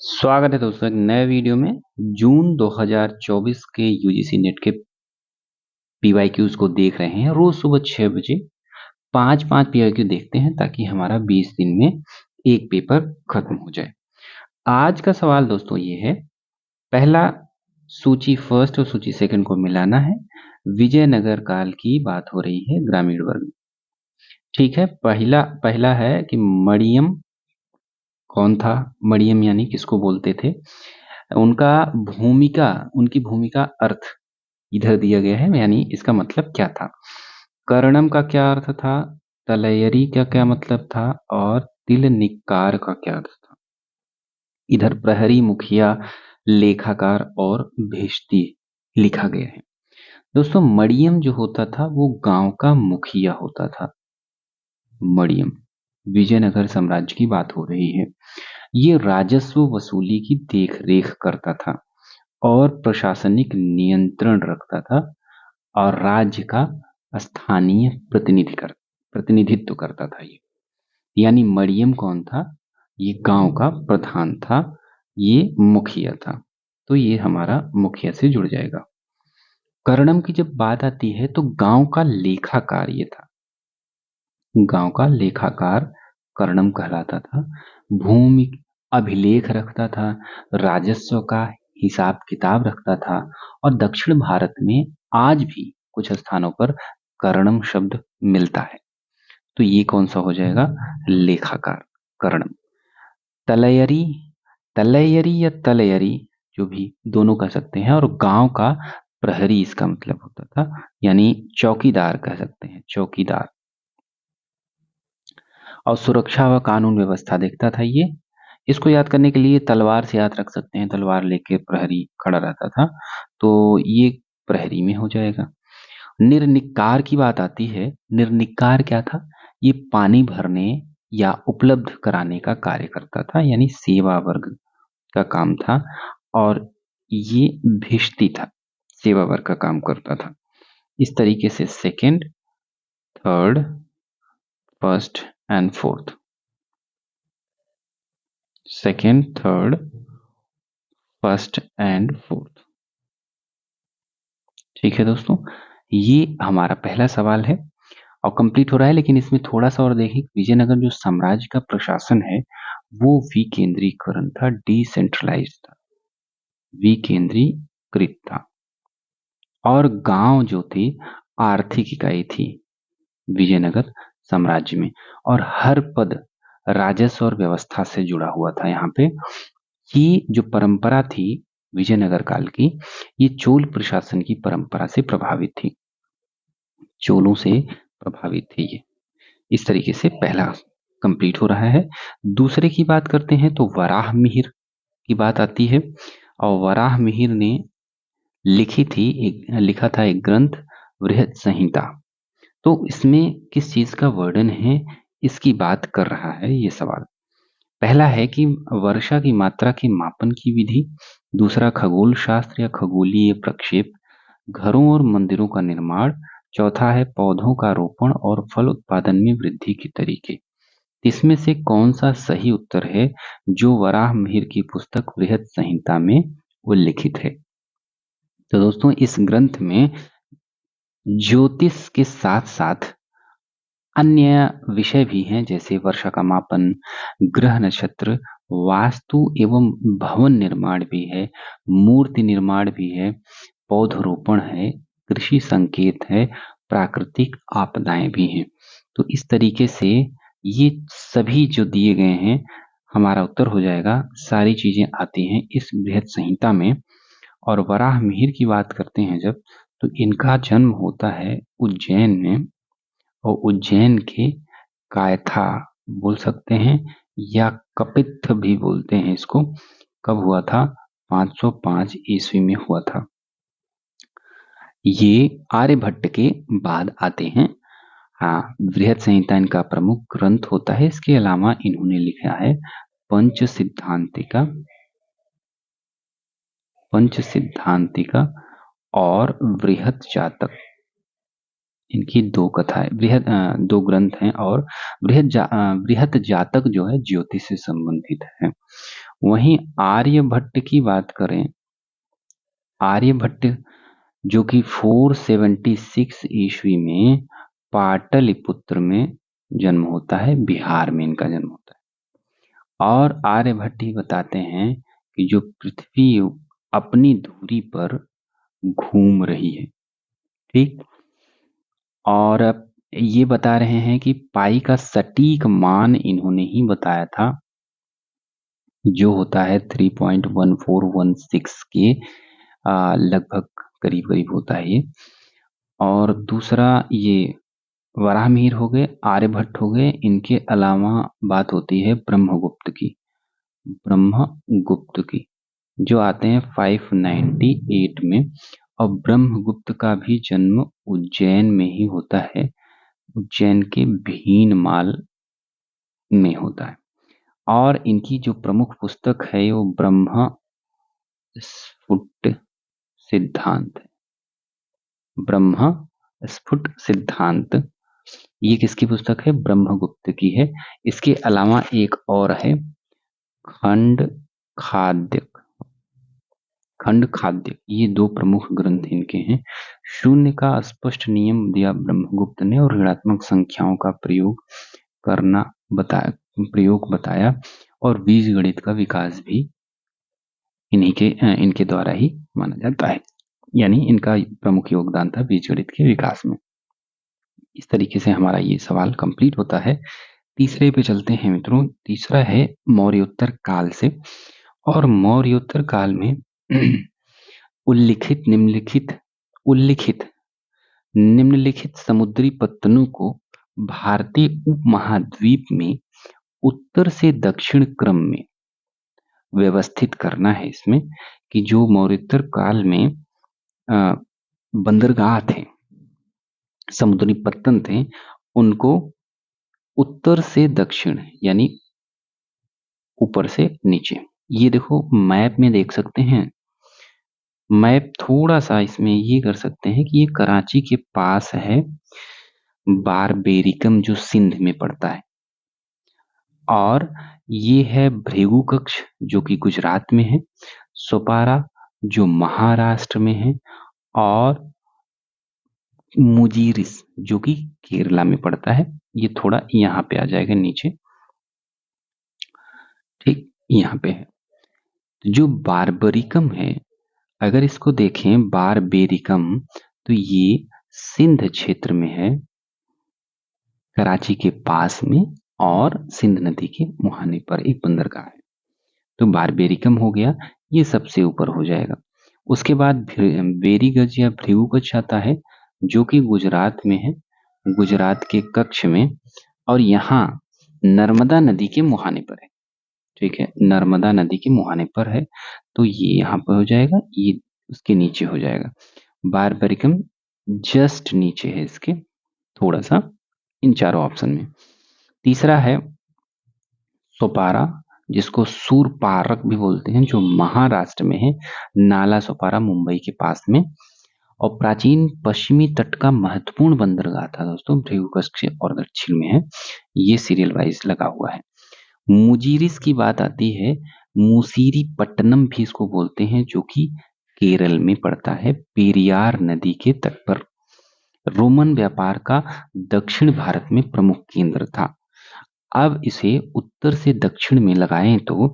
स्वागत है दोस्तों एक नए वीडियो में। जून 2024 के यूजीसी नेट के पीवाईक्यूज को देख रहे हैं। रोज सुबह 6 बजे पांच पांच पीवाईक्यू देखते हैं ताकि हमारा 20 दिन में एक पेपर खत्म हो जाए। आज का सवाल दोस्तों ये है, पहला सूची फर्स्ट और सूची सेकंड को मिलाना है। विजयनगर काल की बात हो रही है ग्रामीण वर्ग। ठीक है, पहला पहला है कि मरियम कौन था। मरियम यानी किसको बोलते थे, उनका भूमिका उनकी भूमिका अर्थ इधर दिया गया है, यानी इसका मतलब क्या था। कर्णम का क्या अर्थ था, तलयरी का क्या मतलब था और तिल निकार का क्या अर्थ था। इधर प्रहरी, मुखिया, लेखाकार और भेष्ती लिखा गया है। दोस्तों मरियम जो होता था वो गांव का मुखिया होता था। मरियम, विजयनगर साम्राज्य की बात हो रही है। ये राजस्व वसूली की देख रेख करता था और प्रशासनिक नियंत्रण रखता था और राज्य का स्थानीय प्रतिनिधित्व करता था। ये यानी मरियम कौन था, ये गांव का प्रधान था, ये मुखिया था। तो ये हमारा मुखिया से जुड़ जाएगा। कर्णम की जब बात आती है तो गांव का लेखाकार ये था। गांव का लेखाकार कर्णम कहलाता था। भूमि अभिलेख रखता था, राजस्व का हिसाब किताब रखता था और दक्षिण भारत में आज भी कुछ स्थानों पर कर्णम शब्द मिलता है। तो ये कौन सा हो जाएगा, लेखाकार कर्णम। तलयरी, तलयरी या तलयरी जो भी दोनों कह सकते हैं। और गांव का प्रहरी इसका मतलब होता था, यानी चौकीदार कह सकते हैं, चौकीदार। और सुरक्षा व कानून व्यवस्था देखता था ये। इसको याद करने के लिए तलवार से याद रख सकते हैं, तलवार लेके प्रहरी खड़ा रहता था, तो ये प्रहरी में हो जाएगा। निर्निकार की बात आती है। निर्निकार क्या था, ये पानी भरने या उपलब्ध कराने का कार्य करता था, यानी सेवा वर्ग का काम था। और ये भिष्टी था, सेवा वर्ग का काम करता था। इस तरीके से second, third, first and fourth, second, third, first and fourth. ठीक है दोस्तों, ये हमारा पहला सवाल है और कंप्लीट हो रहा है। लेकिन इसमें थोड़ा सा और देखें, विजयनगर जो साम्राज्य का प्रशासन है वो विकेंद्रीकरण था, डिसेंट्रलाइज था, विकेंद्रीकृत था। और गांव जो थे आर्थिक इकाई थी विजयनगर साम्राज्य में, और हर पद राजस्व और व्यवस्था से जुड़ा हुआ था। यहाँ पे ये जो परंपरा थी विजयनगर काल की, ये चोल प्रशासन की परंपरा से प्रभावित थी, चोलों से प्रभावित थे ये। इस तरीके से पहला कंप्लीट हो रहा है। दूसरे की बात करते हैं तो वराह मिहिर की बात आती है। और वराह मिहिर ने लिखा था एक ग्रंथ, बृहत संहिता। तो इसमें किस चीज का वर्णन है, इसकी बात कर रहा है ये सवाल। पहला है कि वर्षा की मात्रा के मापन की विधि। दूसरा खगोल शास्त्र या खगोलीय प्रक्षेप, घरों और मंदिरों का निर्माण। चौथा है पौधों का रोपण और फल उत्पादन में वृद्धि के तरीके। इसमें से कौन सा सही उत्तर है जो वराह मिहिर की पुस्तक बृहत संहिता में उल्लिखित है। तो दोस्तों इस ग्रंथ में ज्योतिष के साथ साथ अन्य विषय भी हैं, जैसे वर्षा का मापन, ग्रह नक्षत्र, वास्तु एवं भवन निर्माण भी है, मूर्ति निर्माण भी है, पौधरोपण है, कृषि संकेत है, प्राकृतिक आपदाएं भी हैं। तो इस तरीके से ये सभी जो दिए गए हैं, हमारा उत्तर हो जाएगा, सारी चीजें आती हैं इस बृहत संहिता में। और वराह मिहिर की बात करते हैं जब, तो इनका जन्म होता है उज्जैन में। और उज्जैन के कायथा बोल सकते हैं या कपित्थ भी बोलते हैं इसको। कब हुआ था, 505 ईस्वी में हुआ था। ये आर्यभट्ट के बाद आते हैं। हाँ, बृहत संहिता इनका प्रमुख ग्रंथ होता है। इसके अलावा इन्होंने लिखा है पंच सिद्धांतिका और बृहत जातक। इनकी दो कथाएं, दो ग्रंथ हैं। और बृहत जातक जो है ज्योतिष से संबंधित है। वहीं आर्यभट्ट की बात करें, आर्यभट्ट जो कि 476 ईस्वी में पाटलिपुत्र में जन्म होता है, बिहार में इनका जन्म होता है। और आर्यभट्ट ही बताते हैं कि जो पृथ्वी अपनी धुरी पर घूम रही है, ठीक। और ये बता रहे हैं कि पाई का सटीक मान इन्होंने ही बताया था, जो होता है 3.1416 के लगभग करीब करीब होता है ये। और दूसरा ये वराहमिहिर हो गए, आर्यभट्ट हो गए, इनके अलावा बात होती है ब्रह्मगुप्त की, ब्रह्मगुप्त की जो आते हैं 598 में। और ब्रह्मगुप्त का भी जन्म उज्जैन में ही होता है, उज्जैन के भीनमाल में होता है। और इनकी जो प्रमुख पुस्तक है वो ब्रह्म स्फुट सिद्धांत है, ब्रह्म स्फुट सिद्धांत। ये किसकी पुस्तक है? ब्रह्मगुप्त की है। इसके अलावा एक और है खंड खाद्य, खंड खाद्य। ये दो प्रमुख ग्रंथ इनके हैं। शून्य का स्पष्ट नियम दिया ब्रह्मगुप्त ने और ऋणात्मक संख्याओं का प्रयोग करना बताया और बीजगणित का विकास भी इनके द्वारा ही माना जाता है, यानी इनका प्रमुख योगदान था बीजगणित के विकास में। इस तरीके से हमारा ये सवाल कंप्लीट होता है। तीसरे पे चलते हैं मित्रों। तीसरा है मौर्योत्तर काल से। और मौर्योत्तर काल में निम्नलिखित समुद्री पत्तनों को भारतीय उपमहाद्वीप में उत्तर से दक्षिण क्रम में व्यवस्थित करना है। इसमें कि जो मौर्योत्तर काल में बंदरगाह थे, समुद्री पत्तन थे, उनको उत्तर से दक्षिण यानी ऊपर से नीचे, ये देखो मैप में देख सकते हैं। मैप थोड़ा सा इसमें ये कर सकते हैं कि ये कराची के पास है, बारबेरिकम जो सिंध में पड़ता है, और ये है भृगु कक्ष जो कि गुजरात में है, सोपारा जो महाराष्ट्र में है, और मुजीरिस जो कि केरला में पड़ता है। ये थोड़ा यहाँ पे आ जाएगा नीचे, ठीक, यहाँ पे है। जो बारबरिकम है, अगर इसको देखें बारबेरिकम, तो ये सिंध क्षेत्र में है, कराची के पास में, और सिंध नदी के मुहाने पर एक बंदरगाह है। तो बारबेरिकम हो गया, ये सबसे ऊपर हो जाएगा। उसके बाद बेरीगज या भृगुकच्छ आता है जो कि गुजरात में है, गुजरात के कच्छ में, और यहाँ नर्मदा नदी के मुहाने पर है, ठीक है, नर्मदा नदी के मुहाने पर है। तो ये यहाँ पर हो जाएगा, ये उसके नीचे हो जाएगा। बारबरिकम जस्ट नीचे है इसके, थोड़ा सा इन चारों ऑप्शन में। तीसरा है सोपारा, जिसको सूरपारक भी बोलते हैं, जो महाराष्ट्र में है, नाला सोपारा मुंबई के पास में, और प्राचीन पश्चिमी तट का महत्वपूर्ण बंदरगाह था दोस्तों, भृगुकच्छ और दक्षिण में है। ये सीरियल वाइज लगा हुआ है। मुजीरिस की बात आती है, मुसीरी पट्टनम भी इसको बोलते हैं, जो कि केरल में पड़ता है, पेरियार नदी के तट पर। रोमन व्यापार का दक्षिण भारत में प्रमुख केंद्र था। अब इसे उत्तर से दक्षिण में लगाएं तो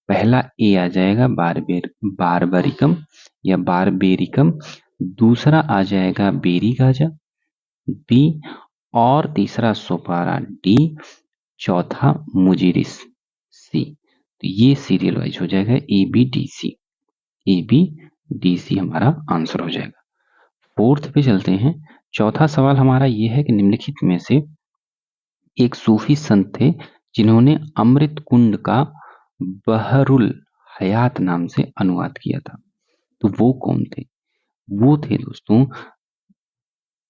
पहला ए आ जाएगा बारबरिकम या बारबेरिकम, दूसरा आ जाएगा बेरीगाजा बी, और तीसरा सोपारा डी, चौथा मुजीरिस सी। तो ये सीरियल वाइज हो जाएगा A B D C, A B D C हमारा आंसर हो जाएगा। फोर्थ पे चलते हैं। चौथा सवाल हमारा ये है कि निम्नलिखित में से एक सूफी संत थे जिन्होंने अमृत कुंड का बहरुल हयात नाम से अनुवाद किया था। तो वो कौन थे? वो थे दोस्तों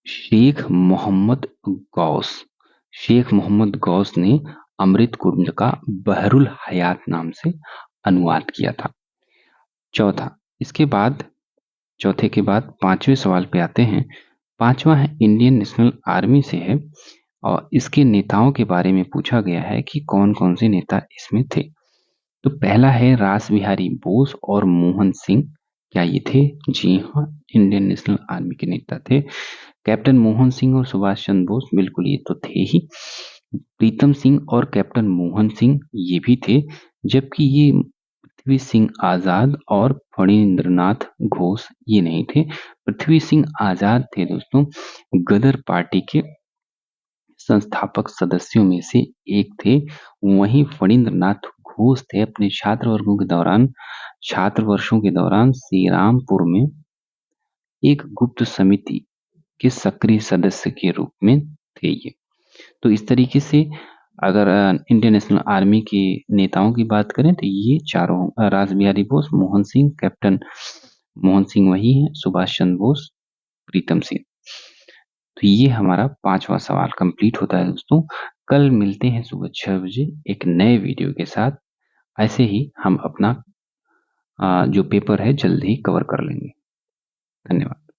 शेख मोहम्मद गौस। शेख मोहम्मद गौस ने अमृत कुंड का बहरुल हयात नाम से अनुवाद किया था। चौथा, इसके बाद चौथे के बाद पांचवें सवाल पे आते हैं। पांचवा है इंडियन नेशनल आर्मी से है, और इसके नेताओं के बारे में पूछा गया है कि कौन कौन से नेता इसमें थे। तो पहला है रास बिहारी बोस और मोहन सिंह। क्या ये थे? जी हाँ, इंडियन नेशनल आर्मी के नेता थे। कैप्टन मोहन सिंह और सुभाष चंद्र बोस, बिल्कुल ये तो थे ही। प्रीतम सिंह और कैप्टन मोहन सिंह ये भी थे, जबकि ये पृथ्वी सिंह आजाद और फणींद्रनाथ घोष ये नहीं थे। पृथ्वी सिंह आजाद थे दोस्तों गदर पार्टी के संस्थापक सदस्यों में से एक थे। वहीं फणींद्रनाथ घोष थे अपने छात्र वर्षों के दौरान श्री रामपुर में एक गुप्त समिति के सक्रिय सदस्य के रूप में थे ये। तो इस तरीके से अगर इंडियन नेशनल आर्मी के नेताओं की बात करें तो ये चारों रास बिहारी बोस, मोहन सिंह, कैप्टन मोहन सिंह वही है, सुभाष चंद्र बोस, प्रीतम सिंह। तो ये हमारा 5वां सवाल कंप्लीट होता है दोस्तों। कल मिलते हैं सुबह 6 बजे एक नए वीडियो के साथ। ऐसे ही हम अपना जो पेपर है जल्द ही कवर कर लेंगे। धन्यवाद।